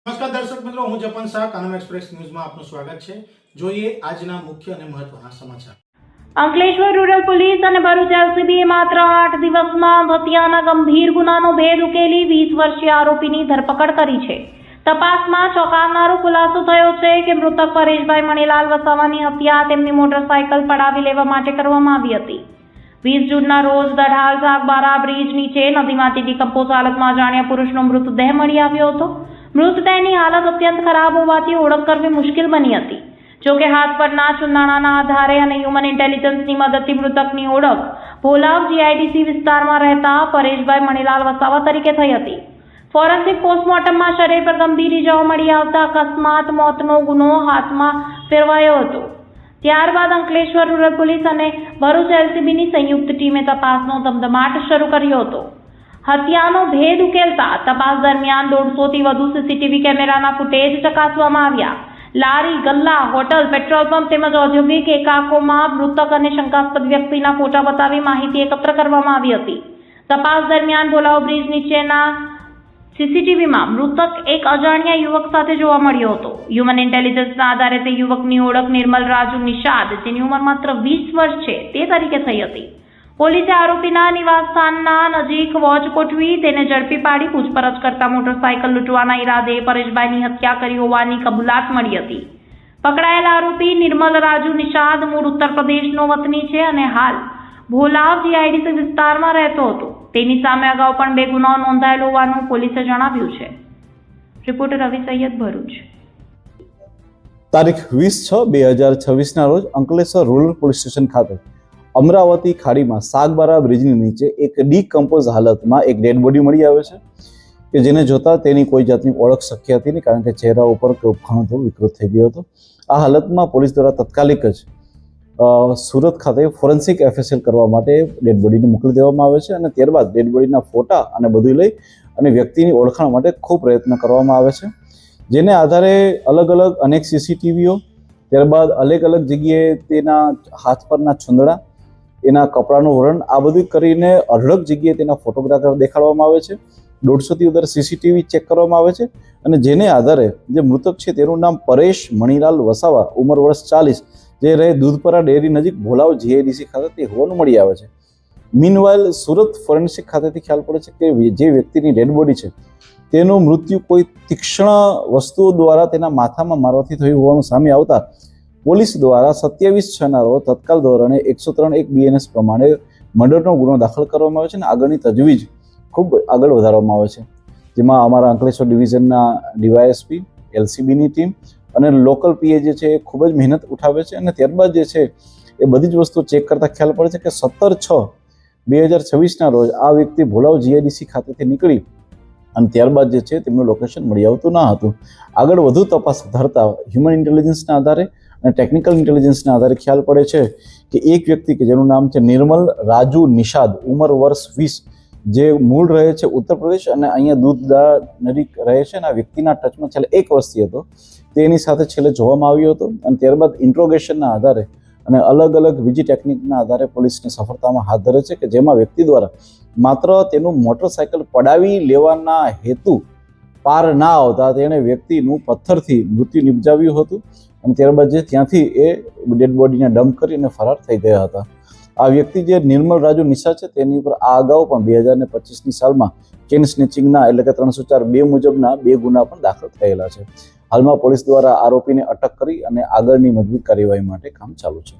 નમસ્કાર દર્શક મિત્રો, હું જપન શાહ કાનમ એક્સપ્રેસ ન્યૂઝમાં આપનું સ્વાગત છે। જોઈએ આજના મુખ્ય અને મહત્વના સમાચાર। અંકલેશ્વર રૂરલ પોલીસ અને ભરૂચ એલસીબીએ માત્ર 8 દિવસમાં હત્યાના ગંભીર ગુનાનો ભેદ ઉકેલી 20 વર્ષીય આરોપીની ધરપકડ કરી છે। તપાસમાં ચોંકાવનારો ખુલાસો થયો છે કે મૃતક પરેશભાઈ મણીલાલ વસાવાની હત્યા તેમની મોટરસાયકલ પડાવી લેવા માટે કરવામાં આવી હતી। 20 જૂનના રોજ દઢાલ સાગબારા બ્રિજ નીચે નદીમાંથી ડિકમ્પોઝ હાલતમાં અજાણ્યા પુરુષનો મૃતદેહ મળી આવ્યો હતો। મૃતદેહની હાલત અત્યંત ખરાબ હોવાથી ઓળખ કરવી મુશ્કેલ બની હતી। જોકે હાથ પરના ચુંદાણાના આધારે અને હ્યુમન ઇન્ટેલિજન્સની મદદથી મૃતકની ઓળખ ભોલાવ જીઆઈડીસી વિસ્તારમાં રહેતા પરેશભાઈ મણીલાલ વસાવા તરીકે થઈ હતી। ફોરેન્સિક પોસ્ટમોર્ટમમાં શરીર પર ગંભીર ઇજાઓ મળી આવતા અકસ્માત મોતનો ગુનો હાથમાં ફેરવાયો હતો। ત્યારબાદ અંકલેશ્વર રૂરલ પોલીસ અને ભરૂચ એલસીબીની સંયુક્ત ટીમે તપાસનો ધમધમાટ શરૂ કર્યો હતો। હત્યાનો ભેદ ઉકેલતા તપાસ દરમિયાન 150થી વધુ સીસીટીવી કેમેરાના ફૂટેજ ચકાસવામાં આવ્યા। લારી, ગલ્લા, હોટલ, પેટ્રોલ પંપ તેમજ ઔદ્યોગિક એકકોમાં મૃતક અને શંકાસ્પદ વ્યક્તિના ફોટા બતાવી માહિતી એકત્ર કરવામાં આવી હતી। તપાસ દરમિયાન ભોલાવ બ્રિજ નીચેના સીસીટીવીમાં મૃતક એક અજાણ્યા યુવક સાથે જોવા મળ્યો હતો। હ્યુમન ઇન્ટેલિજન્સના આધારે તે યુવકની ઓળખ નિર્મલ રાજુ નિષાદ, જેની ઉંમર માત્ર 20 વર્ષ છે, તે તરીકે થઈ હતી। પોલીસે આરોપીના નિવાસસ્થાનના નજીક વોચ ગોઠવી તેને ઝડપી પાડી પૂછપરછ કરતા મોટરસાયકલ લૂંટવાના ઈરાદે પરેશભાઈની હત્યા કરી હોવાની કબૂલાત મળી હતી। પકડાયેલા આરોપી નિર્મલ રાજુ નિષાદ મૂળ ઉત્તર પ્રદેશનો વતની છે અને હાલ ભોલાવ જીઆઈડીસી વિસ્તારમાં રહેતો હતો। તેની સામે અગાઉ પણ 2 ગુનાઓ નોંધાયેલ હોવાનું પોલીસે જણાવ્યું છે। રિપોર્ટર રવિ સૈયદ, ભરૂચ। તારીખ 20/6/2026ના રોજ અંકલેશ્વર રૂરલ પોલીસ સ્ટેશન ખાતે અમરાવતી ખાડીમાં સાગબારા બ્રિજની નીચે એક ડીકમ્પોઝ હાલતમાં એક ડેડ બોડી મળી આવે છે કે જેને જોતા તેની કોઈ જાતની ઓળખ શક્ય હતી નહીં, કારણ કે ચહેરા ઉપર ઘણો થોડો વિકૃત થઈ ગયો હતો। આ હાલતમાં પોલીસ દ્વારા તાત્કાલિક જ સુરત ખાતે ફોરેન્સિક એફએસએલ કરવા માટે ડેડ બોડીને મોકલી દેવામાં આવે છે અને ત્યારબાદ ડેડ બોડીના ફોટા અને બધું લઈ અને વ્યક્તિની ઓળખાણ માટે ખૂબ પ્રયત્ન કરવામાં આવે છે, જેને આધારે અલગ અલગ અનેક સીસીટીવીઓ, ત્યારબાદ અલગ અલગ જગ્યાએ તેના હાથ પરના છુંદડા, એના કપડાનું વર્ણન, આ બધું કરીને અઢળક જગ્યાએ તેના ફોટોગ્રાફર દેખાડવામાં આવે છે। 150થી વધારે સીસીટીવી ચેક કરવામાં આવે છે અને જેને આધારે જે મૃતક છે તેનું નામ પરેશ મણીલાલ વસાવા, ઉંમર વર્ષ 40, જે રહે દૂધપરા ડેરી નજીક ભોલાવ જીઆઈડીસી ખાતે તે હોવાનું મળી આવે છે। મીનવાઇલ સુરત ફોરેન્સિક ખાતેથી ખ્યાલ પડે છે કે જે વ્યક્તિની ડેડ બોડી છે તેનું મૃત્યુ કોઈ તીક્ષ્ણ વસ્તુઓ દ્વારા તેના માથામાં મારવાથી થયું હોવાનું સામે આવતા પોલીસ દ્વારા 27/6ના રોજ તત્કાલ ધોરણે 103(1) BNS પ્રમાણે મર્ડરનો ગુનો દાખલ કરવામાં આવે છે અને આગળની તજવીજ ખૂબ આગળ વધારવામાં આવે છે, જેમાં અમારા અંકલેશ્વર ડિવિઝનના ડીવાયએસપી, એલસીબીની ટીમ અને લોકલ પીએ જે છે એ ખૂબ જ મહેનત ઉઠાવે છે અને ત્યારબાદ જે છે એ બધી જ વસ્તુઓ ચેક કરતાં ખ્યાલ પડે છે કે 17/6/2026ના રોજ આ વ્યક્તિ ભોલાવ જીઆઈડીસી ખાતેથી નીકળી અને ત્યારબાદ જે છે તેમનું લોકેશન મળી આવતું ન હતું। આગળ વધુ તપાસ ધરતા હ્યુમન ઇન્ટેલિજન્સના આધારે અને ટેકનિકલ ઇન્ટેલિજન્સના આધારે ખ્યાલ પડે છે કે એક વ્યક્તિ કે જેનું નામ છે નિર્મલ રાજુ નિષાદ, ઉંમર વર્ષ 20, જે મૂળ રહે છે ઉત્તર પ્રદેશ અને અહીંયા દૂધદા નજીક રહે છે અને આ વ્યક્તિના ટચમાં છેલ્લે 1 વર્ષથી હતો, તેની સાથે છેલ્લે જોવામાં આવ્યો હતો અને ત્યારબાદ ઇન્ટ્રોગેશનના આધારે અને અલગ અલગ બીજી ટેકનિકના આધારે પોલીસને સફળતામાં હાથ ધરે છે કે જેમાં વ્યક્તિ દ્વારા માત્ર તેનું મોટરસાયકલ પડાવી લેવાના હેતુ પાર ના આવતા તેણે વ્યક્તિનું પથ્થરથી મૃત્યુ નિપજાવ્યું હતું અને ત્યારબાદ જે ત્યાંથી એ ડેડ બોડીને ડમ્પ કરીને ફરાર થઈ ગયા હતા। આ વ્યક્તિ જે નિર્મલ રાજુ નિષાદ છે તેની ઉપર આ અગાઉ પણ 2025ની સાલમાં ચેઇન સ્નેચિંગના એટલે કે 304(2) મુજબના 2 ગુના પણ દાખલ થયેલા છે। હાલમાં પોલીસ દ્વારા આરોપીને અટક કરી અને આગળની મજબૂત કાર્યવાહી માટે કામ ચાલુ છે।